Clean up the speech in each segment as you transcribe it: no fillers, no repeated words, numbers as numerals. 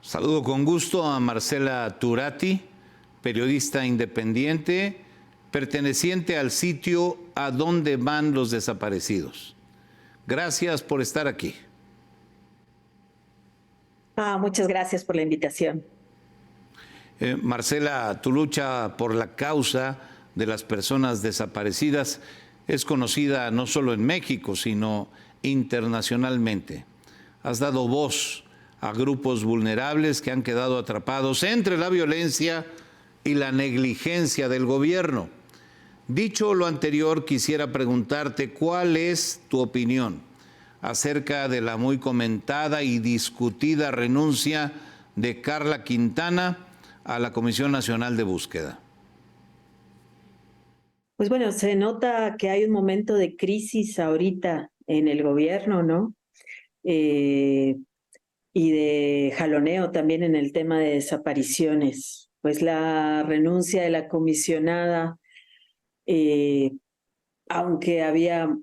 Saludo con gusto a Marcela Turati, periodista independiente, perteneciente al sitio A Dónde Van los Desaparecidos. Gracias por estar aquí. Muchas gracias por la invitación. Marcela, tu lucha por la causa de las personas desaparecidas es conocida no solo en México, sino internacionalmente. Has dado voz a grupos vulnerables que han quedado atrapados entre la violencia y la negligencia del gobierno. Dicho lo anterior, quisiera preguntarte cuál es tu opinión acerca de la muy comentada y discutida renuncia de Carla Quintana a la Comisión Nacional de Búsqueda. Pues bueno, se nota que hay un momento de crisis ahorita en el gobierno, ¿no? Y de jaloneo también en el tema de desapariciones. Pues la renuncia de la comisionada, aunque había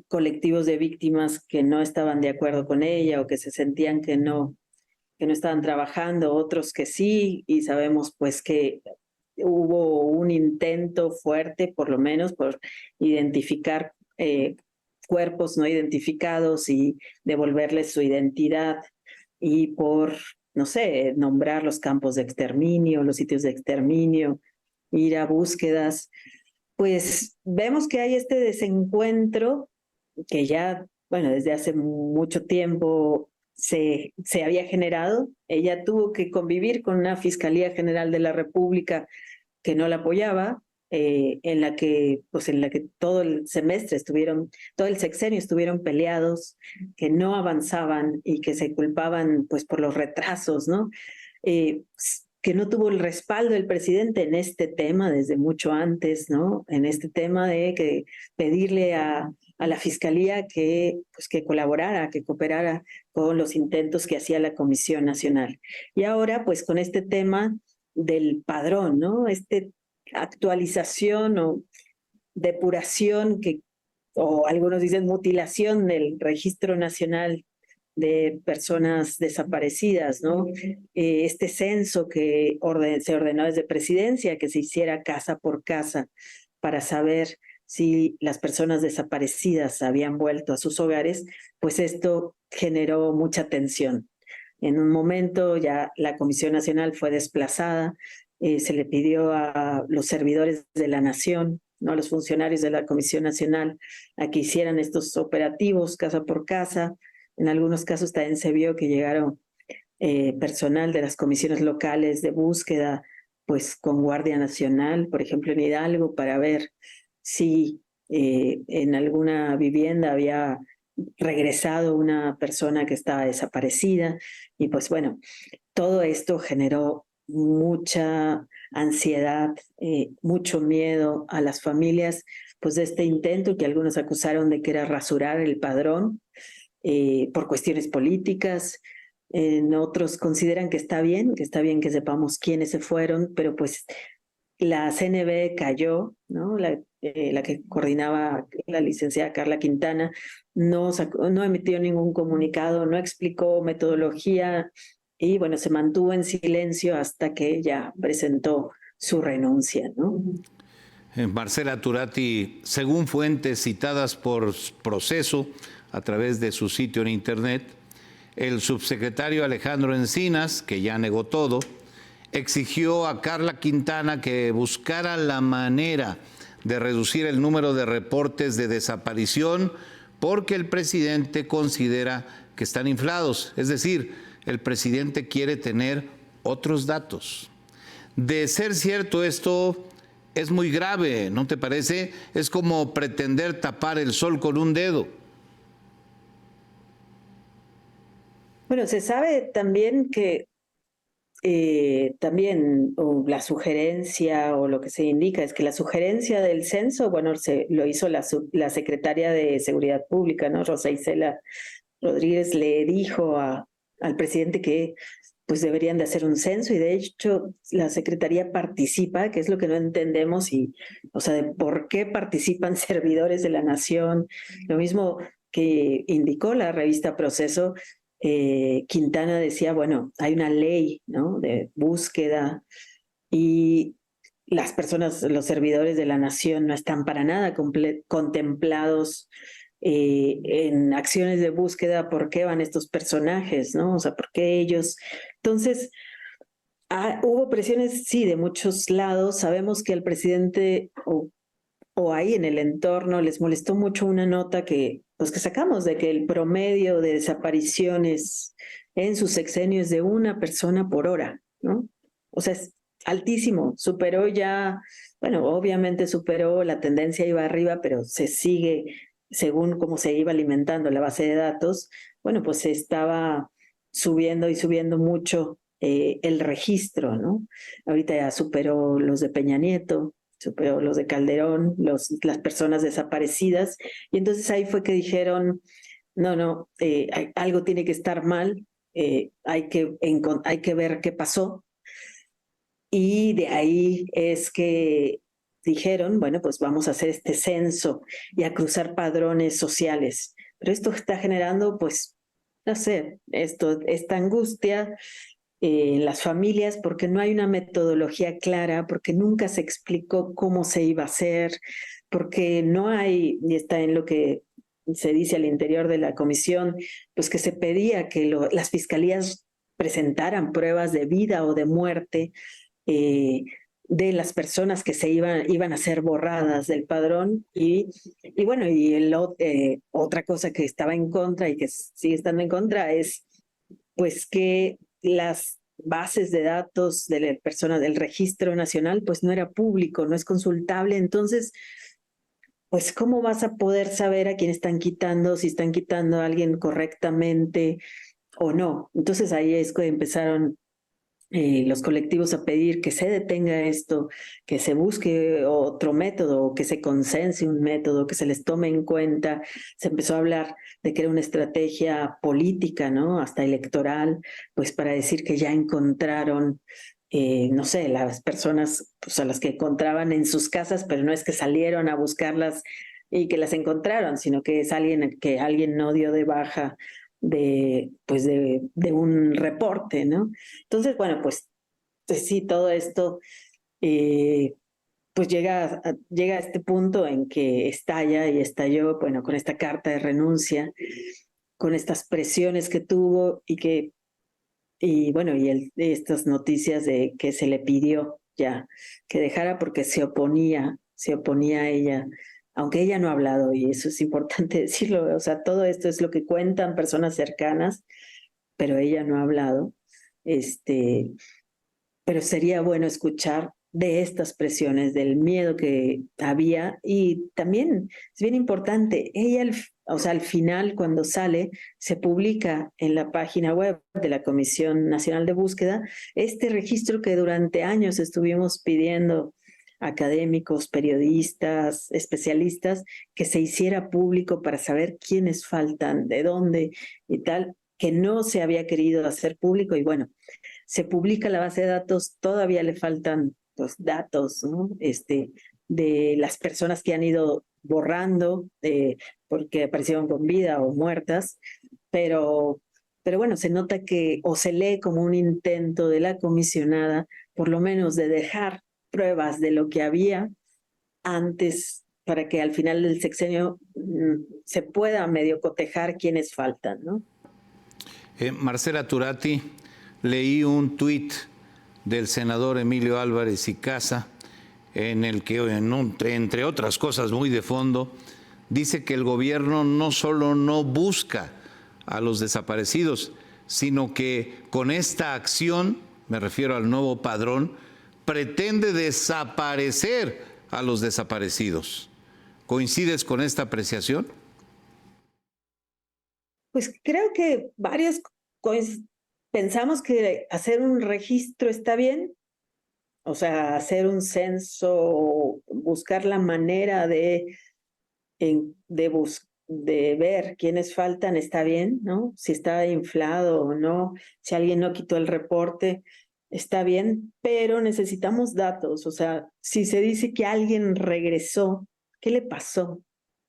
colectivos de víctimas que no estaban de acuerdo con ella o que se sentían que no estaban trabajando, otros que sí, y sabemos pues que hubo un intento fuerte, por lo menos, por identificar cuerpos no identificados y devolverles su identidad y por, no sé, nombrar los campos de exterminio, los sitios de exterminio, ir a búsquedas. Pues vemos que hay este desencuentro que ya, bueno, desde hace mucho tiempo se había generado. Ella tuvo que convivir con una Fiscalía General de la República que no la apoyaba, en la que todo el semestre todo el sexenio estuvieron peleados, que no avanzaban y que se culpaban pues por los retrasos, ¿no? Que no tuvo el respaldo del presidente en este tema desde mucho antes, ¿no? En este tema de que pedirle a la Fiscalía que colaborara, que cooperara con los intentos que hacía la Comisión Nacional. Y ahora, pues con este tema del padrón, ¿no? Actualización o depuración o algunos dicen mutilación del Registro Nacional de Personas Desaparecidas, ¿no? Este censo que se ordenó desde Presidencia, que se hiciera casa por casa para saber si las personas desaparecidas habían vuelto a sus hogares, pues esto generó mucha tensión. En un momento ya la Comisión Nacional fue desplazada, se le pidió a los servidores de la Nación, ¿no?, a los funcionarios de la Comisión Nacional, a que hicieran estos operativos casa por casa. En algunos casos también se vio que llegaron personal de las comisiones locales de búsqueda, pues con Guardia Nacional, por ejemplo en Hidalgo, para ver si en alguna vivienda había regresado una persona que estaba desaparecida. Y pues bueno, todo esto generó mucha ansiedad, mucho miedo a las familias, pues de este intento que algunos acusaron de que era rasurar el padrón por cuestiones políticas. Otros consideran que está bien que sepamos quiénes se fueron, pero pues la CNB cayó, ¿no? La que coordinaba la licenciada Carla Quintana, no emitió ningún comunicado, no explicó metodología y bueno, se mantuvo en silencio hasta que ella presentó su renuncia, ¿no? Marcela Turati, según fuentes citadas por Proceso a través de su sitio en internet, el subsecretario Alejandro Encinas, que ya negó todo, exigió a Carla Quintana que buscara la manera de reducir el número de reportes de desaparición porque el presidente considera que están inflados. Es decir, el presidente quiere tener otros datos. De ser cierto esto, es muy grave, ¿no te parece? Es como pretender tapar el sol con un dedo. Se sabe también que la sugerencia o lo que se indica es que la sugerencia del censo, lo hizo la secretaria de Seguridad Pública, ¿no? Rosa Isela Rodríguez le dijo al presidente que pues deberían de hacer un censo y de hecho la secretaría participa, que es lo que no entendemos de por qué participan servidores de la Nación. Lo mismo que indicó la revista Proceso, Quintana decía, bueno, hay una ley, ¿no?, de búsqueda y las personas, los servidores de la nación no están para nada contemplados en acciones de búsqueda. ¿Por qué van estos personajes, no? O sea, ¿por qué ellos? Entonces, hubo presiones, sí, de muchos lados. Sabemos que al presidente o ahí en el entorno les molestó mucho una nota que, pues, que sacamos de que el promedio de desapariciones en su sexenio es de una persona por hora, ¿no? O sea, es altísimo, superó ya, bueno, obviamente superó, la tendencia iba arriba, pero se sigue, según cómo se iba alimentando la base de datos, bueno, pues se estaba subiendo y subiendo mucho el registro, ¿no? Ahorita ya superó los de Peña Nieto, superó los de Calderón, las personas desaparecidas, y entonces ahí fue que dijeron, no, algo tiene que estar mal, hay que ver qué pasó, y de ahí es que dijeron, bueno, pues vamos a hacer este censo y a cruzar padrones sociales. Pero esto está generando, pues, no sé, esta angustia en las familias porque no hay una metodología clara, porque nunca se explicó cómo se iba a hacer, porque no hay, y está en lo que se dice al interior de la comisión, pues que se pedía que las fiscalías presentaran pruebas de vida o de muerte eh, de las personas que iban a ser borradas del padrón y bueno, y otra cosa que estaba en contra y que sigue estando en contra es pues que las bases de datos de la persona del registro nacional pues no era público, no es consultable, entonces pues cómo vas a poder saber a quién están quitando, si están quitando a alguien correctamente o no. Entonces ahí es que empezaron los colectivos a pedir que se detenga esto, que se busque otro método, que se consense un método, que se les tome en cuenta. Se empezó a hablar de que era una estrategia política, ¿no? Hasta electoral, pues para decir que ya encontraron, no sé, las personas pues, a las que encontraban en sus casas, pero no es que salieron a buscarlas y que las encontraron, sino que es alguien que alguien no dio de baja pues de un reporte, ¿no? Entonces, bueno, pues sí, todo esto eh, pues llega a este punto en que estalla y estalló, bueno, con esta carta de renuncia, con estas presiones que tuvo y bueno, estas noticias de que se le pidió ya que dejara porque se oponía a ella, aunque ella no ha hablado, y eso es importante decirlo, o sea, todo esto es lo que cuentan personas cercanas, pero ella no ha hablado, este, pero sería bueno escuchar de estas presiones, del miedo que había y también es bien importante, ella, o sea, al final cuando sale, se publica en la página web de la Comisión Nacional de Búsqueda este registro que durante años estuvimos pidiendo académicos, periodistas, especialistas, que se hiciera público para saber quiénes faltan, de dónde y tal, que no se había querido hacer público y bueno, se publica la base de datos, todavía le faltan los datos, ¿no? De las personas que han ido borrando porque aparecieron con vida o muertas, pero, pero bueno, se nota que o se lee como un intento de la comisionada, por lo menos de dejar pruebas de lo que había antes para que al final del sexenio se pueda medio cotejar quiénes faltan, ¿no? Marcela Turati, leí un tuit del senador Emilio Álvarez y Casa en el que, entre otras cosas muy de fondo, dice que el gobierno no solo no busca a los desaparecidos, sino que con esta acción, me refiero al nuevo padrón, pretende desaparecer a los desaparecidos. ¿Coincides con esta apreciación? Pues creo que varios pensamos que hacer un registro está bien, o sea, hacer un censo, buscar la manera de ver quiénes faltan está bien, ¿no? Si está inflado o no, si alguien no quitó el reporte, está bien, pero necesitamos datos, o sea, si se dice que alguien regresó, ¿qué le pasó?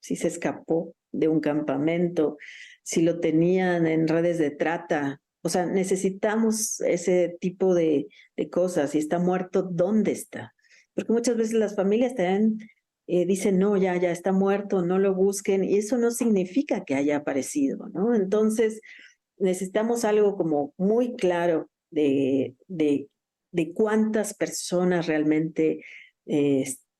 Si se escapó de un campamento, si lo tenían en redes de trata. O sea, necesitamos ese tipo de cosas. Si está muerto, ¿dónde está? Porque muchas veces las familias también dicen, no, ya está muerto, no lo busquen, y eso no significa que haya aparecido, ¿no? Entonces, necesitamos algo como muy claro de cuántas personas realmente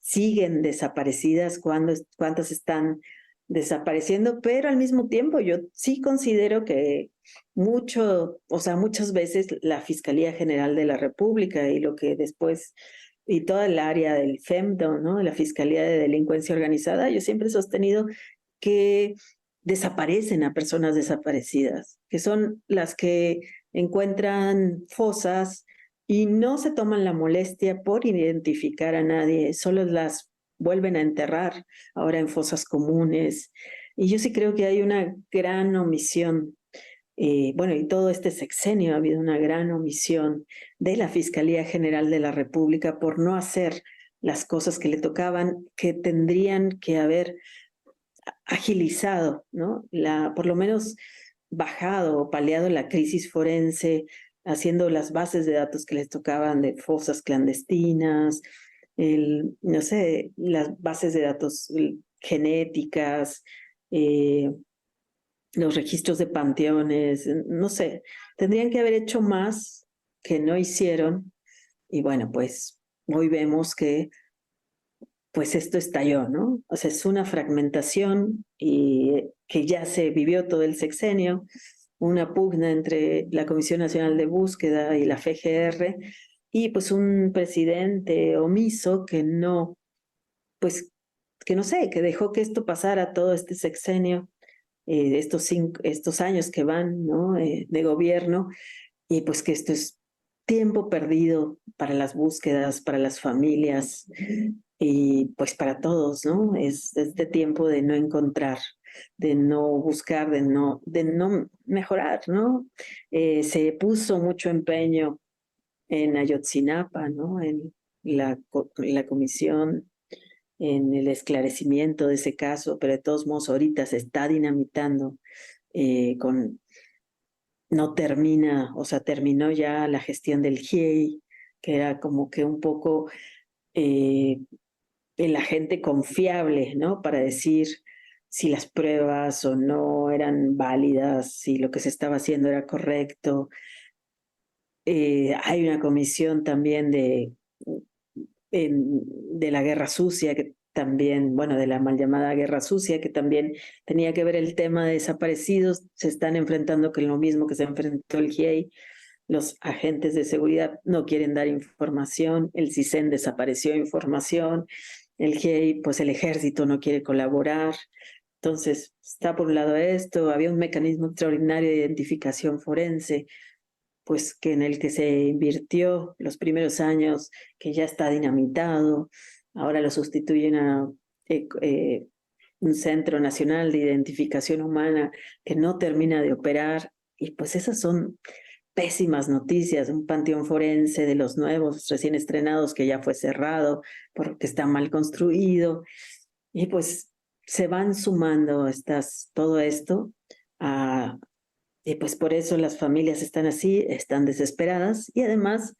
siguen desaparecidas, cuántas están desapareciendo, pero al mismo tiempo yo sí considero que muchas veces la Fiscalía General de la República y lo que después, y toda el área del FEMDO, ¿no? La Fiscalía de Delincuencia Organizada, yo siempre he sostenido que desaparecen a personas desaparecidas, que son las que encuentran fosas y no se toman la molestia por identificar a nadie, solo las vuelven a enterrar ahora en fosas comunes. Y yo sí creo que hay una gran omisión. Bueno, y todo este sexenio ha habido una gran omisión de la Fiscalía General de la República por no hacer las cosas que le tocaban, que tendrían que haber agilizado, ¿no? Por lo menos bajado o paliado la crisis forense, haciendo las bases de datos que les tocaban de fosas clandestinas, no sé, las bases de datos genéticas, los registros de panteones, no sé, tendrían que haber hecho más que no hicieron. Y bueno, pues hoy vemos que pues esto estalló, ¿no? O sea, es una fragmentación y que ya se vivió todo el sexenio, una pugna entre la Comisión Nacional de Búsqueda y la FGR, y pues un presidente omiso que no, pues, que no sé, que dejó que esto pasara todo este sexenio, estos años que van, ¿no? De gobierno, y pues que esto es tiempo perdido para las búsquedas, para las familias y pues para todos, ¿no? Es este tiempo de no encontrar, de no buscar, de no mejorar, ¿no? Se puso mucho empeño en Ayotzinapa, ¿no? En la comisión, en el esclarecimiento de ese caso, pero de todos modos ahorita se está dinamitando con no termina, o sea, terminó ya la gestión del GIEI, que era como que un poco eh, el agente confiable, ¿no? Para decir si las pruebas o no eran válidas, si lo que se estaba haciendo era correcto. Hay una comisión también de la guerra sucia, que también, bueno, de la mal llamada guerra sucia, que también tenía que ver el tema de desaparecidos, se están enfrentando con lo mismo que se enfrentó el GIEI. Los agentes de seguridad no quieren dar información, el CISEN desapareció información, el GIEI, pues el ejército no quiere colaborar. Entonces, está por un lado esto, había un mecanismo extraordinario de identificación forense, pues que en el que se invirtió los primeros años, que ya está dinamitado, ahora lo sustituyen a un Centro Nacional de Identificación Humana que no termina de operar, y pues esas son pésimas noticias, un panteón forense de los nuevos recién estrenados que ya fue cerrado porque está mal construido, y pues se van sumando todo esto a, y pues por eso las familias están así, están desesperadas y además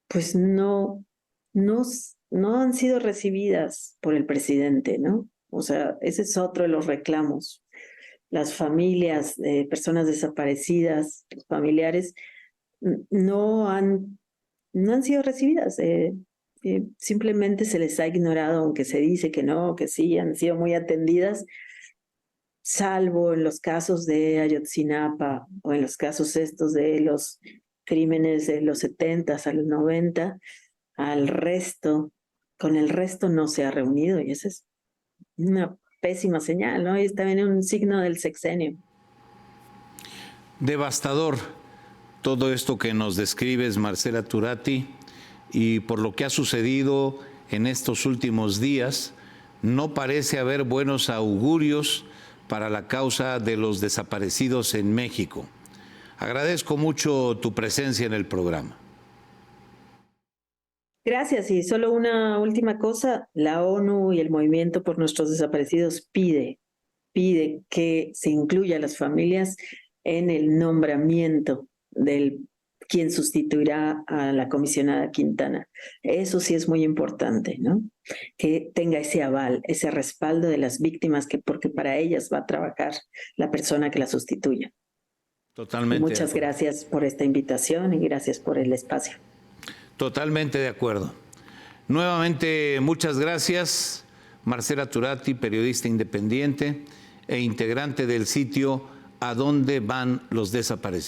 pues no, no han sido recibidas por el presidente, ¿no? O sea, ese es otro de los reclamos. Las familias de personas desaparecidas, los familiares, no han sido recibidas. Simplemente se les ha ignorado, aunque se dice que no, que sí, han sido muy atendidas, salvo en los casos de Ayotzinapa o en los casos estos de los crímenes de los 70 a los 90, al resto, con el resto no se ha reunido, y esa es una pésima señal, ¿no? Y es también un signo del sexenio. Devastador todo esto que nos describes, Marcela Turati, y por lo que ha sucedido en estos últimos días, no parece haber buenos augurios para la causa de los desaparecidos en México. Agradezco mucho tu presencia en el programa. Gracias. Y solo una última cosa, la ONU y el Movimiento por Nuestros Desaparecidos pide pide que se incluya a las familias en el nombramiento del quien sustituirá a la comisionada Quintana. Eso sí es muy importante, ¿no? Que tenga ese aval, ese respaldo de las víctimas, porque para ellas va a trabajar la persona que la sustituya. Totalmente. Y muchas gracias por esta invitación y gracias por el espacio. Totalmente de acuerdo. Nuevamente, muchas gracias, Marcela Turati, periodista independiente e integrante del sitio A Dónde Van los Desaparecidos.